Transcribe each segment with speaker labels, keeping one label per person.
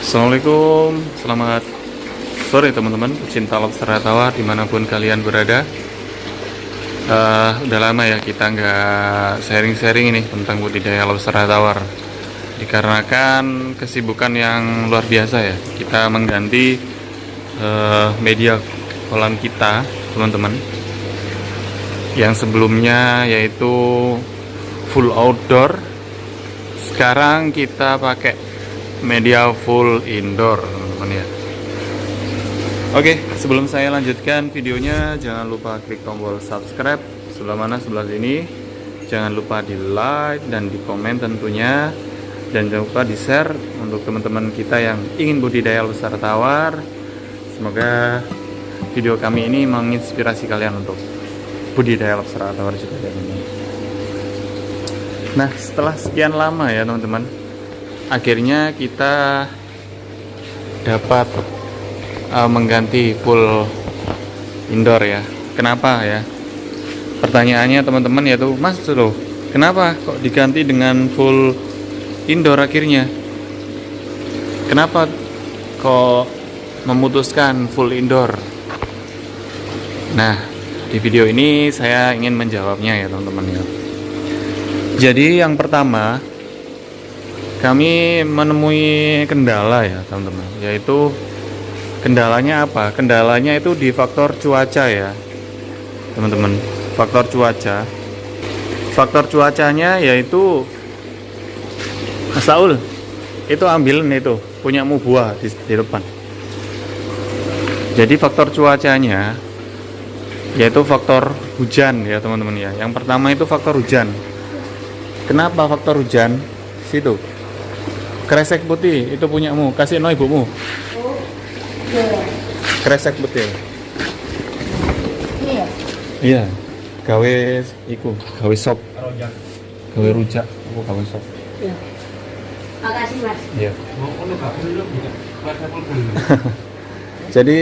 Speaker 1: Assalamualaikum, selamat sore teman-teman pecinta lobster tawar dimanapun kalian berada. Udah lama ya kita nggak sharing-sharing ini tentang budidaya lobster tawar, dikarenakan kesibukan yang luar biasa ya. Kita mengganti media kolam kita teman-teman, yang sebelumnya yaitu full outdoor. Sekarang kita pakai media full indoor teman-teman ya. Oke, sebelum saya lanjutkan videonya, jangan lupa klik tombol subscribe sebelah mana, sebelah sini. Jangan lupa di like dan di komen tentunya, dan jangan lupa di share untuk teman-teman kita yang ingin budidaya lobster tawar. Semoga video kami ini menginspirasi kalian untuk budidaya lobster tawar juga ini. Nah, setelah sekian lama ya teman-teman, akhirnya kita dapat mengganti full indoor ya. Kenapa ya? Pertanyaannya teman-teman yaitu, Mas loh, kenapa kok diganti dengan full indoor akhirnya? Kenapa kok memutuskan full indoor? Nah, di video ini saya ingin menjawabnya ya teman-teman ya. Jadi yang pertama, kami menemui kendala ya teman-teman, yaitu kendalanya apa? Kendalanya itu di faktor cuaca ya teman-teman. Faktor cuaca. Faktor cuacanya yaitu, Mas Saul, itu ambilin itu punyamu buah di depan. Jadi faktor cuacanya yaitu faktor hujan ya teman-teman ya. Yang pertama itu faktor hujan. Kenapa faktor hujan? Situ kresek putih itu punyamu, kasih no ibumu. Kresek putih. Iya. Gawe iku, gawe sop. Gawe rujak, aku gawe sop.
Speaker 2: Iya. Makasih Mas.
Speaker 1: Iya. Jadi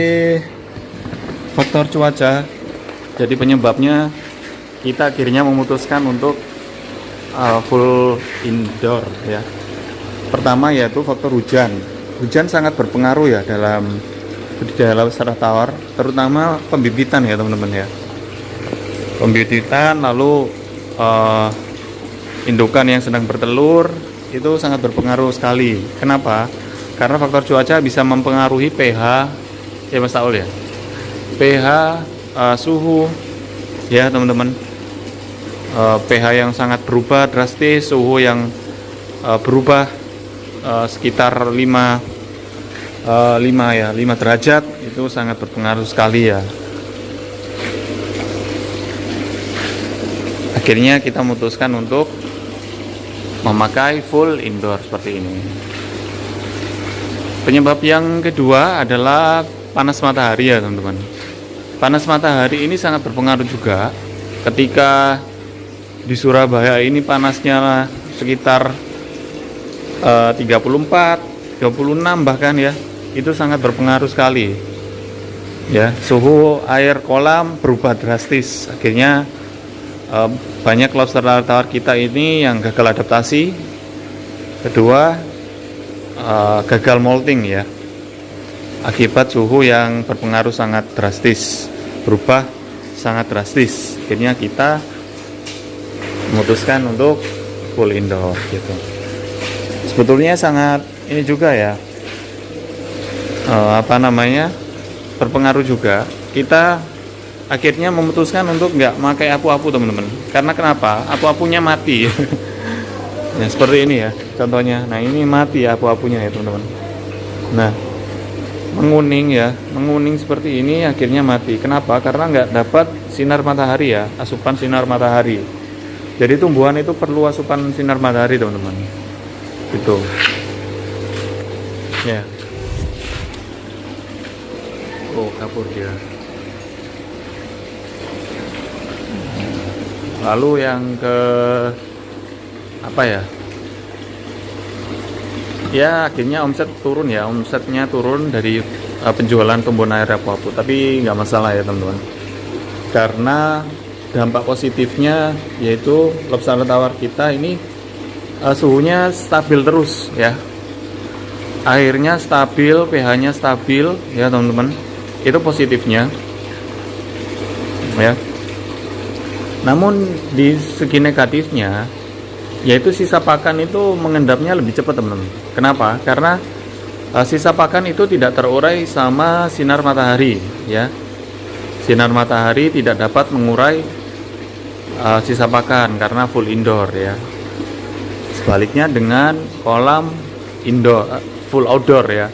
Speaker 1: faktor cuaca jadi penyebabnya kita akhirnya memutuskan untuk full indoor ya. Pertama yaitu faktor hujan. Hujan sangat berpengaruh ya dalam budidaya lobster tawar, terutama pembibitan ya teman-teman ya. Pembibitan, lalu indukan yang sedang bertelur itu sangat berpengaruh sekali. Kenapa? Karena faktor cuaca bisa mempengaruhi pH ya Mas Saul ya. pH, suhu ya teman-teman. pH yang sangat berubah drastis, suhu yang berubah sekitar 5 derajat, itu sangat berpengaruh sekali ya. Akhirnya kita memutuskan untuk memakai full indoor seperti ini. Penyebab yang kedua adalah panas matahari ya teman-teman. Panas matahari ini sangat berpengaruh juga. Ketika di Surabaya ini panasnya sekitar 34, 26 bahkan ya, itu sangat berpengaruh sekali ya. Suhu air kolam berubah drastis, akhirnya banyak lobster tawar kita ini yang gagal adaptasi. Kedua, gagal molting ya, akibat suhu yang berpengaruh sangat drastis, berubah sangat drastis. Akhirnya kita memutuskan untuk full indoor gitu. Sebetulnya sangat ini juga ya, berpengaruh juga. Kita akhirnya memutuskan untuk nggak pakai apu-apu teman-teman. Karena kenapa? Apu-apunya mati. Ya seperti ini ya contohnya. Nah ini mati apu-apunya ya teman-teman. Nah menguning seperti ini akhirnya mati. Kenapa? Karena nggak dapat sinar matahari ya, asupan sinar matahari. Jadi tumbuhan itu perlu asupan sinar matahari teman-teman. Gitu. Ya. Oh, kabur dia. Lalu yang ke apa ya? Ya akhirnya omset turun ya, omsetnya turun dari penjualan tumbuhan air apu-apu. Tapi nggak masalah ya teman-teman. Karena dampak positifnya yaitu lobster tawar kita ini suhunya stabil terus ya. airnya stabil, pH-nya stabil ya teman-teman. Itu positifnya ya. Namun di segi negatifnya, yaitu sisa pakan itu mengendapnya lebih cepat teman-teman. Kenapa? Karena sisa pakan itu tidak terurai sama sinar matahari ya. Sinar matahari tidak dapat mengurai sisa pakan karena full indoor ya. Sebaliknya dengan kolam indoor, full outdoor ya,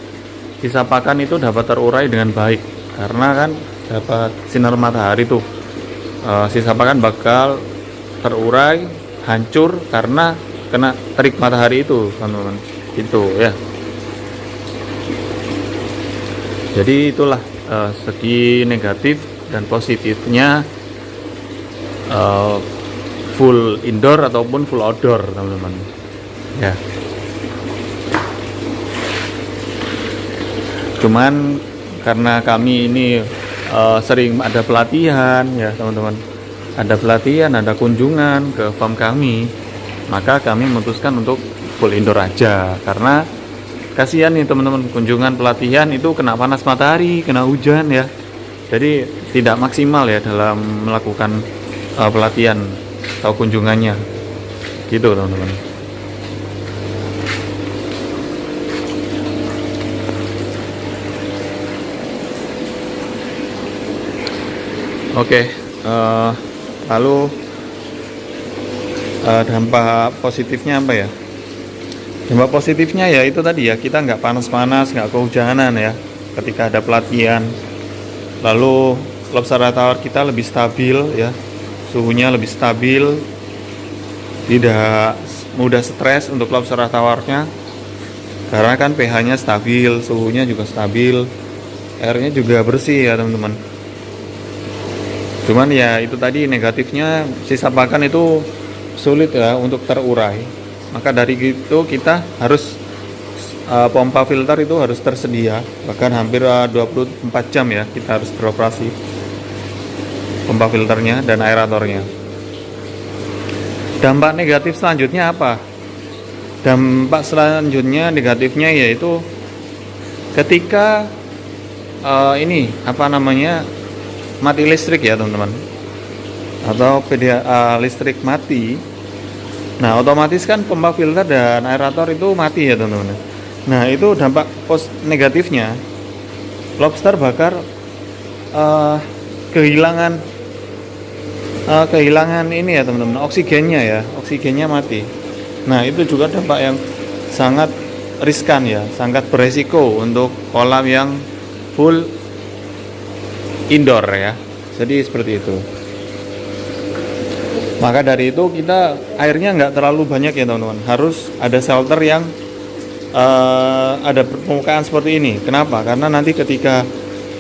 Speaker 1: sisa pakan itu dapat terurai dengan baik karena kan dapat sinar matahari tuh. Sisa pakan bakal terurai, hancur karena kena terik matahari itu teman-teman. Itu ya. Jadi itulah segi negatif dan positifnya full indoor ataupun full outdoor teman-teman ya. Cuman karena kami ini sering ada pelatihan ya teman-teman, ada pelatihan, ada kunjungan ke farm kami, maka kami memutuskan untuk full indoor aja karena kasihan nih teman-teman, kunjungan pelatihan itu kena panas matahari, kena hujan ya, jadi tidak maksimal ya dalam melakukan pelatihan atau kunjungannya gitu teman-teman. Oke, lalu dampak positifnya apa ya? Dampak positifnya ya itu tadi ya, kita nggak panas-panas, nggak kehujanan ya ketika ada pelatihan. Lalu lobster tawar kita lebih stabil ya, suhunya lebih stabil, tidak mudah stres untuk lobster tawarnya karena kan pH-nya stabil, suhunya juga stabil, airnya juga bersih ya teman-teman. Cuman ya itu tadi negatifnya, sisa pakan itu sulit ya untuk terurai. Maka dari itu kita harus pompa filter itu harus tersedia, bahkan hampir 24 jam ya kita harus beroperasi pompa filternya dan aeratornya. Dampak negatif selanjutnya apa? Dampak selanjutnya negatifnya yaitu ketika ini apa namanya, mati listrik ya teman-teman, atau PDA listrik mati. Nah otomatis kan pompa filter dan aerator itu mati ya teman-teman. Nah itu dampak negatifnya, lobster bakar kehilangan ini ya teman-teman, oksigennya mati. Nah itu juga dampak yang sangat riskan ya, sangat beresiko untuk kolam yang full indoor ya. Jadi seperti itu. Maka dari itu kita airnya nggak terlalu banyak ya teman-teman, harus ada shelter yang ada permukaan seperti ini. Kenapa? Karena nanti ketika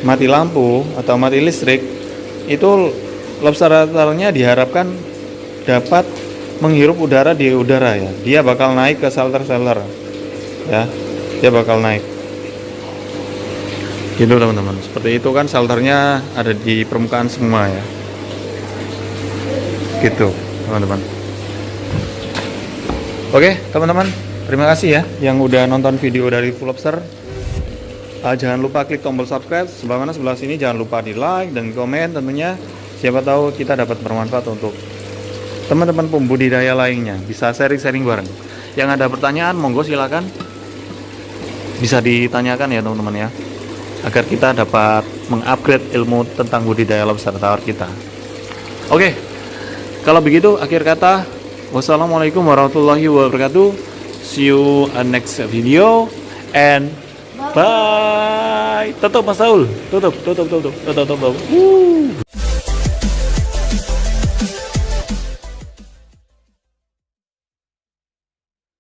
Speaker 1: mati lampu atau mati listrik, itu lobster-lobsternya diharapkan dapat menghirup udara di udara ya. Dia bakal naik ke shelter-shelter ya, dia bakal naik gitu teman-teman. Seperti itu kan, shelternya ada di permukaan semua ya, gitu teman-teman. Oke teman-teman, terima kasih ya yang udah nonton video dari Full Lobster. Jangan lupa klik tombol subscribe sebelah sini, jangan lupa di like dan komen tentunya. Siapa tahu kita dapat bermanfaat untuk teman-teman pembudidaya lainnya, bisa sharing-sharing bareng. Yang ada pertanyaan monggo silakan bisa ditanyakan ya teman-teman ya, agar kita dapat mengupgrade ilmu tentang budidaya lobster tawar kita. Oke, kalau begitu akhir kata, wassalamualaikum warahmatullahi wabarakatuh. See you on next video and bye. Tutup Mas Saul, tutup.